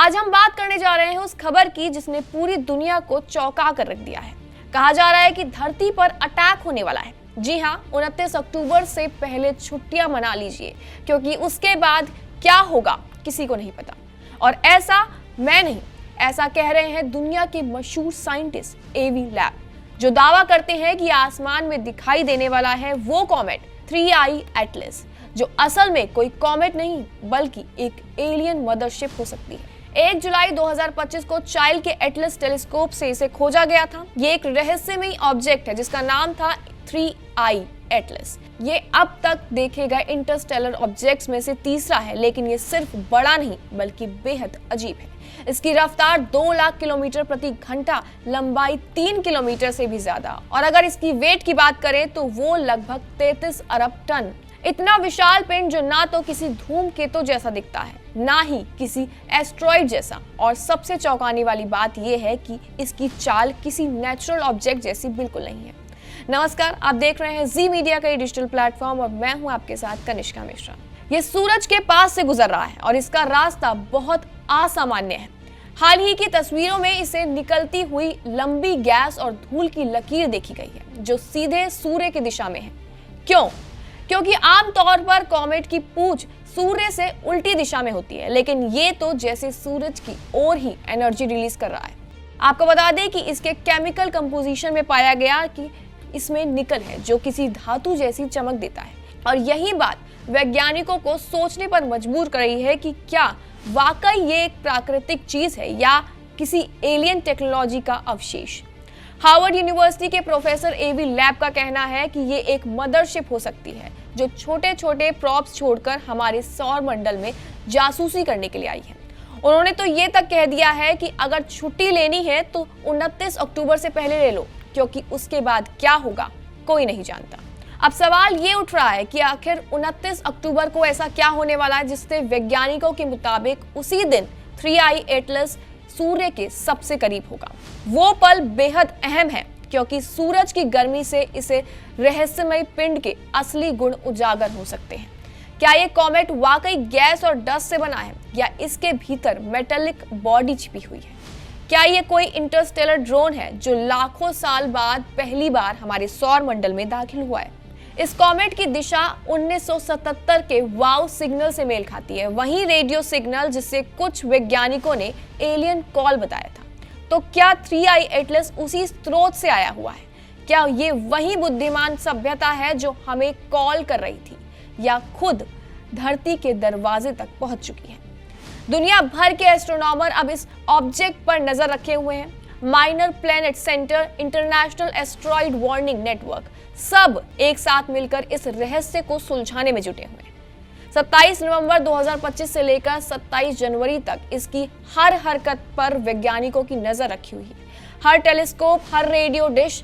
आज हम बात करने जा रहे हैं उस खबर की जिसने पूरी दुनिया को चौंका कर रख दिया है। कहा जा रहा है कि धरती पर अटैक होने वाला है। जी हाँ, 29 अक्टूबर से पहले छुट्टियां मना लीजिए, क्योंकि उसके बाद क्या होगा किसी को नहीं पता। और ऐसा मैं नहीं, ऐसा कह रहे हैं दुनिया के मशहूर साइंटिस्ट एवी लैब, जो दावा करते हैं कि आसमान में दिखाई देने वाला है वो कॉमेट 3I एटलस, जो असल में कोई कॉमेट नहीं बल्कि एक एलियन मदरशिप हो सकती है। 1 जुलाई 2025 को चाइल्ड के एटलस टेलीस्कोप से इसे खोजा गया था। ये एक रहस्यमयी ऑब्जेक्ट है जिसका नाम था 3I एटलस। ये अब तक देखे गए इंटरस्टेलर ऑब्जेक्ट्स में से तीसरा है, लेकिन ये सिर्फ बड़ा नहीं बल्कि बेहद अजीब है। इसकी रफ्तार 2 लाख किलोमीटर प्रति घंटा, लंबाई 3 किलोमीटर से भी ज्यादा, और अगर इसकी वेट की बात करें तो वो लगभग 33 अरब टन। इतना विशाल पिंड जो ना तो किसी धूमकेतु जैसा दिखता है, ना ही किसी एस्ट्रॉइड जैसा, और सबसे चौंकाने वाली बात यह है कि इसकी चाल किसी नेचुरल ऑब्जेक्ट जैसी बिल्कुल नहीं है। नमस्कार, आप देख रहे हैं जी मीडिया का डिजिटल प्लेटफॉर्म और मैं हूं आपके साथ कनिष्का मिश्रा। ये सूरज के पास से गुजर रहा है और इसका रास्ता बहुत असामान्य है। हाल ही की तस्वीरों में इसे निकलती हुई लंबी गैस और धूल की लकीर देखी गई है, जो सीधे सूर्य की दिशा में है। क्यों? क्योंकि आमतौर पर कॉमेट की पूंछ सूर्य से उल्टी दिशा में होती है, लेकिन ये तो जैसे सूरज की ओर ही एनर्जी रिलीज कर रहा है। आपको बता दें कि इसके केमिकल कंपोजिशन में पाया गया कि इसमें निकल है, जो किसी धातु जैसी चमक देता है। और यही बात वैज्ञानिकों को सोचने पर मजबूर कर रही है कि क्या वाकई ये एक प्राकृतिक चीज है या किसी एलियन टेक्नोलॉजी का अवशेष। हार्वर्ड यूनिवर्सिटी के प्रोफेसर एवी लैब का कहना है कि ये एक मदरशिप हो सकती है, जो छोटे छोटे प्रॉप्स छोड़कर हमारे सौर मंडल में जासूसी करने के लिए आई है। उन्होंने तो ये तक कह दिया है कि अगर छुट्टी लेनी है तो 29 अक्टूबर से पहले ले लो, क्योंकि उसके बाद क्या होगा कोई नहीं जानता। अब सवाल ये उठ रहा है कि आखिर 29 अक्टूबर को ऐसा क्या होने वाला है जिससे वैज्ञानिकों के मुताबिक उसी दिन 3I एटलस सूर्य के सबसे करीब होगा। वो पल बेहद अहम है, क्योंकि सूरज की गर्मी से इसे रहस्यमय पिंड के असली गुण उजागर हो सकते हैं। क्या ये कॉमेट वाकई गैस और डस्ट से बना है, या इसके भीतर मेटालिक बॉडी छिपी हुई है? क्या ये कोई इंटरस्टेलर ड्रोन है जो लाखों साल बाद पहली बार हमारे सौर मंडल में दाखिल हुआ है? इस कॉमेट की दिशा 1977 के वाव सिग्नल से मेल खाती है, वही रेडियो सिग्नल जिसे कुछ वैज्ञानिकों ने एलियन कॉल बताया था। तो क्या 3I एटलस उसी स्रोत से आया हुआ है? क्या ये वही बुद्धिमान सभ्यता है जो हमें कॉल कर रही थी, या खुद धरती के दरवाजे तक पहुंच चुकी है? दुनिया भर के एस्ट्रोनॉमर अब इस ऑब्जेक्ट पर नजर रखे हुए हैं। Minor planet centre, international asteroid warning network, सब एक साथ मिलकर इस रहस्य को सुलझाने में जुटे हुए हैं। 27 नवंबर 2025 से लेकर 27 जनवरी तक इसकी हर हरकत पर वैज्ञानिकों की नजर रखी हुई है। हर टेलीस्कोप, हर रेडियो डिश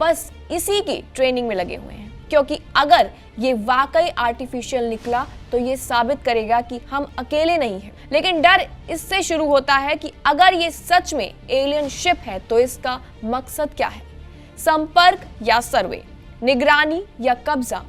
बस इसी की ट्रेनिंग में लगे हुए हैं, क्योंकि अगर ये वाकई आर्टिफिशियल निकला तो ये साबित करेगा कि हम अकेले नहीं हैं। लेकिन डर इससे शुरू होता है कि अगर ये सच में एलियन शिप है तो इसका मकसद क्या है? संपर्क या सर्वे, निगरानी या कब्जा?